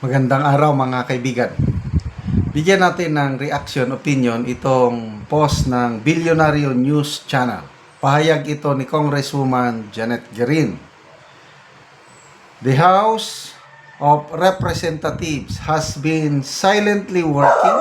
Magandang araw mga kaibigan. Bigyan natin ng reaction, opinion itong post ng Bilyonaryo News Channel. Pahayag ito ni Congresswoman Janet Garin. The House of Representatives has been silently working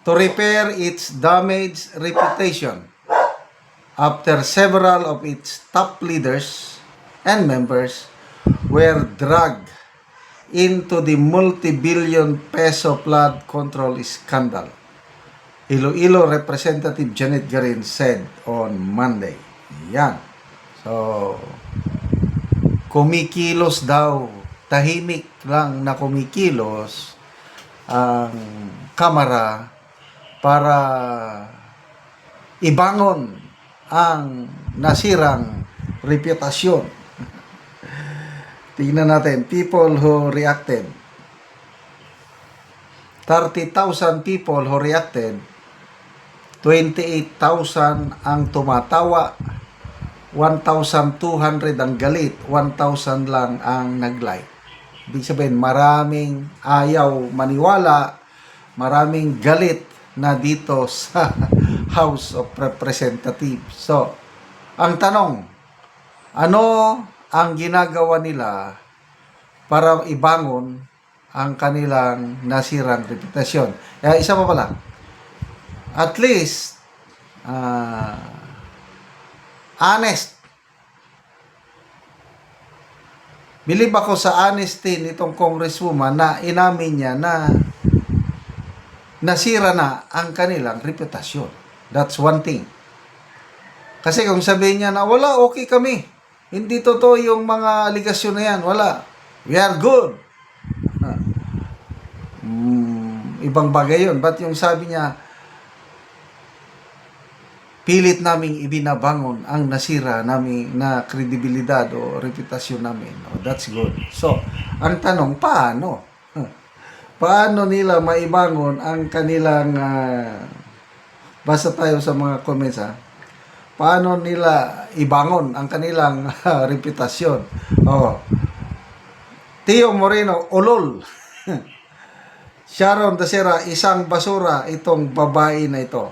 to repair its damaged reputation after several of its top leaders and members were dragged into the multi-billion peso flood control scandal. Iloilo Representative Janet Garin said on Monday. Yan. So, kumikilos daw, tahimik lang na kumikilos ang Kamara para ibangon ang nasirang reputasyon. Tingnan natin, people who reacted. 30,000 people who reacted. 28,000 ang tumatawa. 1,200 ang galit. 1,000 lang ang nag-like. Ibig sabihin, maraming ayaw maniwala. Maraming galit na dito sa House of Representatives. So, ang tanong, ano ang ginagawa nila para ibangon ang kanilang nasirang reputasyon? Isa pa pala, at least honest. Bilib ako sa honesty nitong congresswoman na inamin niya na nasira na ang kanilang reputasyon. That's one thing. Kasi kung sabihin niya na wala, okay kami, hindi totoo yung mga aligasyon na yan. Wala. We are good. Ibang bagay yun. But yung sabi niya, pilit naming ibinabangon ang nasira namin na kredibilidad o reputasyon namin. Oh, that's good. So, ang tanong, paano? Paano nila maibangon ang kanilang, basta tayo sa mga comments paano nila ibangon ang kanilang reputasyon? Oh. Tio Moreno, ulol. Sharon Dasera, isang basura itong babae na ito.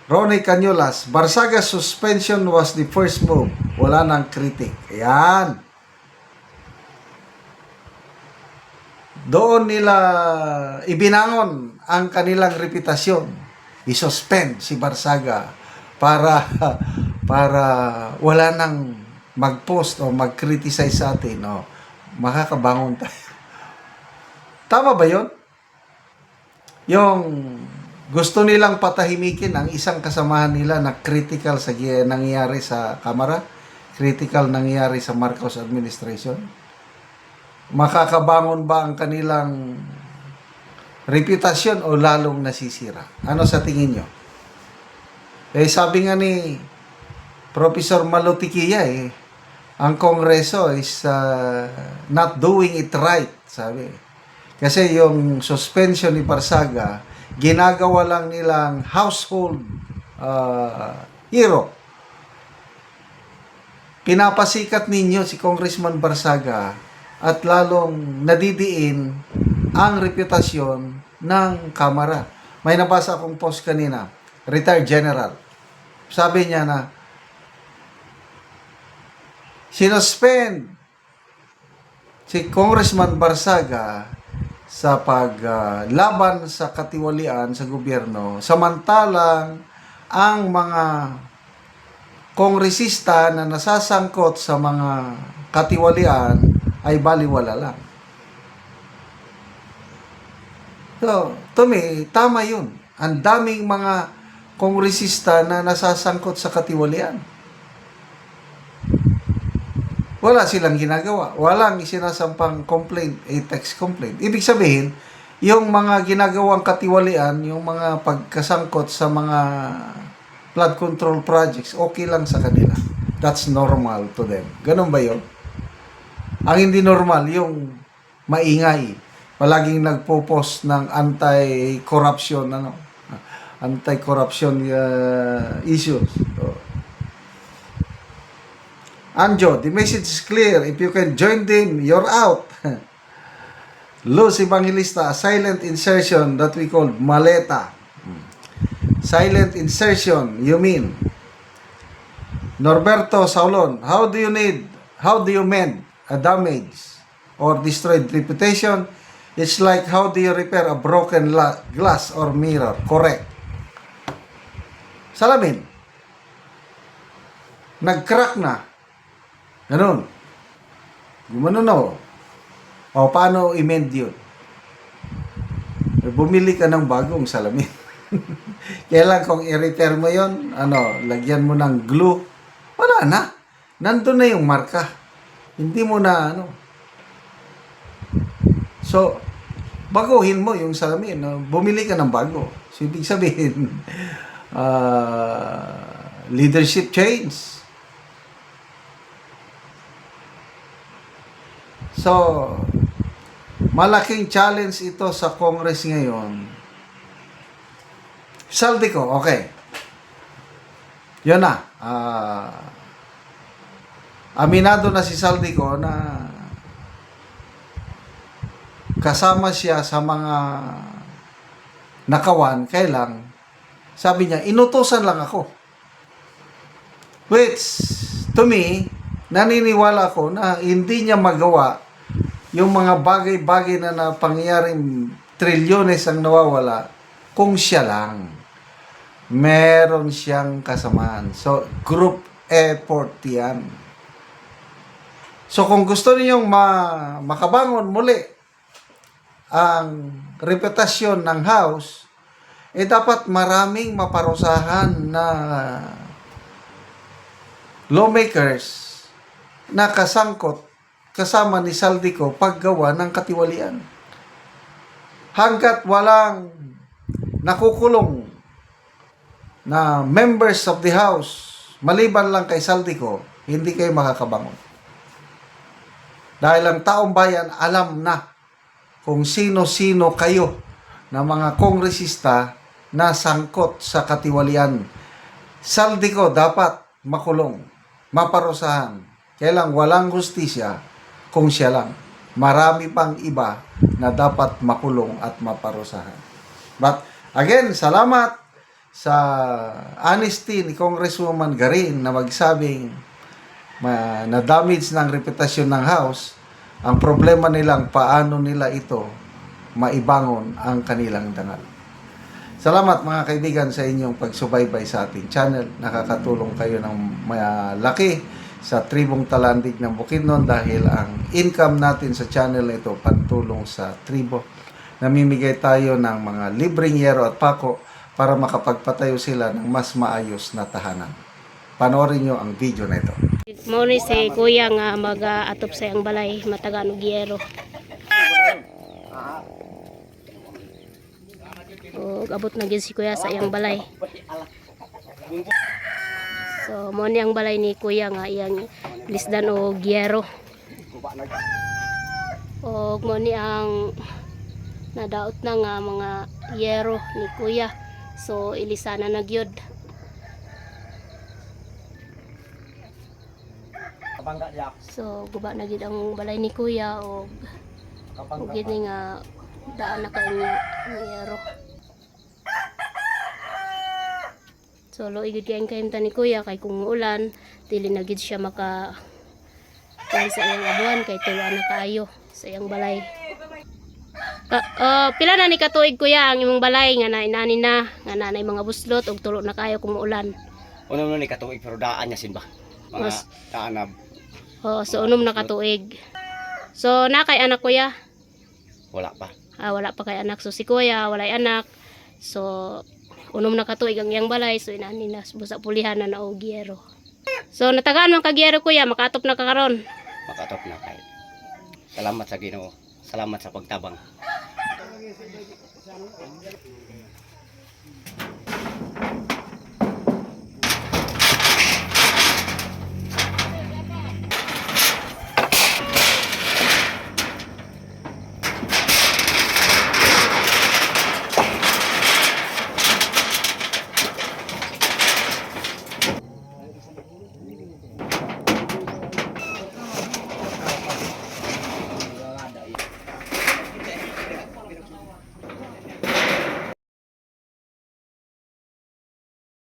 Ronnie Cañuelas, Barsaga's suspension was the first move. Wala nang kritik. Ayan. Doon nila ibinangon ang kanilang reputasyon. I-suspend si Barsaga para wala nang mag-post o mag-criticize sa atin, no? Makakabangon tayo. Tama ba yun? Yung gusto nilang patahimikin ang isang kasamahan nila na critical sa nangyayari sa Kamara, critical nangyayari sa Marcos administration. Makakabangon ba ang kanilang reputasyon o lalong nasisira? Ano sa tingin nyo? Sabi nga ni Professor Malutikia, ang Kongreso is not doing it right, sabi. Kasi yung suspension ni Barsaga, ginagawa lang nilang household hero. Pinapasikat ninyo si Congressman Barsaga at lalong nadidiin ang reputasyon ng Kamara. May nabasa akong post kanina, retired general. Sabi niya na sinuspend si Congressman Barsaga sa paglaban sa katiwalian sa gobyerno, samantalang ang mga kongresista na nasasangkot sa mga katiwalian ay baliwala lang. So, to me, tama yun. Ang daming mga kongresista na nasasangkot sa katiwalian. Wala silang ginagawa. Walang isinasampang complaint, text complaint. Ibig sabihin, yung mga ginagawang katiwalian, yung mga pagkasangkot sa mga flood control projects, okay lang sa kanila. That's normal to them. Ganun ba yun? Ang hindi normal, yung maingay. Palaging nagpo-post ng anti-corruption, anti-corruption issues. So, Anjo, the message is clear. If you can join them, you're out. Luz Evangelista, a silent insertion that we call maleta. Silent insertion, you mean. Norberto Saulon, how do you mend a damaged or destroyed reputation? It's like how do you repair a broken glass or mirror? Correct. Salamin. Nag-crack na. Ganun. Gumano na o. O, paano i-mend yun? Bumili ka ng bagong salamin. Kailan kung i-repair mo yun, lagyan mo ng glue, wala na. Nandun na yung marka. Hindi mo na, So, baguhin mo yung salamin. Bumili ka ng bago. So, ibig sabihin, leadership change. So, malaking challenge ito sa Congress ngayon. Saldico, okay. Yun na. Aminado na si Saldico na kasama siya sa mga nakawan. Kailang, sabi niya, inutosan lang ako. Which, to me, naniniwala ko na hindi niya magawa yung mga bagay-bagay na napangyaring trilyones ang nawawala kung siya lang. Meron siyang kasamaan. So, group effort yan. So, kung gusto ninyong makabangon muli ang reputasyon ng House, dapat maraming maparusahan na lawmakers na kasangkot kasama ni Saldico paggawa ng katiwalian. Hanggat walang nakukulong na members of the House, maliban lang kay Saldico, hindi kayo makakabangon. Dahil ang taong bayan alam na kung sino-sino kayo na mga kongresista na sangkot sa katiwalian. Saldico dapat makulong, maparusahan. Kailang walang hustisya kung siya lang. Marami pang iba na dapat makulong at maparusahan. But again, salamat sa honesty ni Congresswoman Garin na magsabing na-damage ng reputasyon ng House. Ang problema nilang paano nila ito maibangon ang kanilang dangal. Salamat mga kaibigan sa inyong pagsubaybay sa ating channel. Nakakatulong kayo ng malaki sa tribong Talandig ng Bukidnon dahil ang income natin sa channel na ito pantulong sa tribo. Namimigay tayo ng mga libreng yero at pako para makapagpatayo sila ng mas maayos na tahanan. Panoorin nyo ang video na ito. Mauni si kuya nga mag-atop sa iyang balay matagaan og yero. O abot na gyud si kuya sa iyang balay. So mo ni ang balay ni kuya nga iyang lisdan og yero. O mo ni ang nadaot na nga mga yero ni kuya. So ilisana na gyud. So guba na gid ang balay ni kuya og gid nga daan na kay niya yero. So loig gid kay kaymta ni kuya kay kung ulan dili na gid siya maka kay sa iyang abuan kay tuwa na kaayo sa iyang balay. Pila na ni katuig kuya ang imong balay nga nainani na nga nanay mga buslot og tulo na kayo kung uulan. Unom na ni katuig pero daan niya sin ba? Mga taanab. So unom na katuig. So na kay anak kuya? Wala pa. Wala pa kay anak. So si kuya walay anak. So unom na katuig ang iyang balay. So inani na busa pulihan na og yero. So natagaan man kag yero kuya, makaatop na ka karon. Makatop na kay. Salamat sa Ginoo. Salamat sa pagtabang.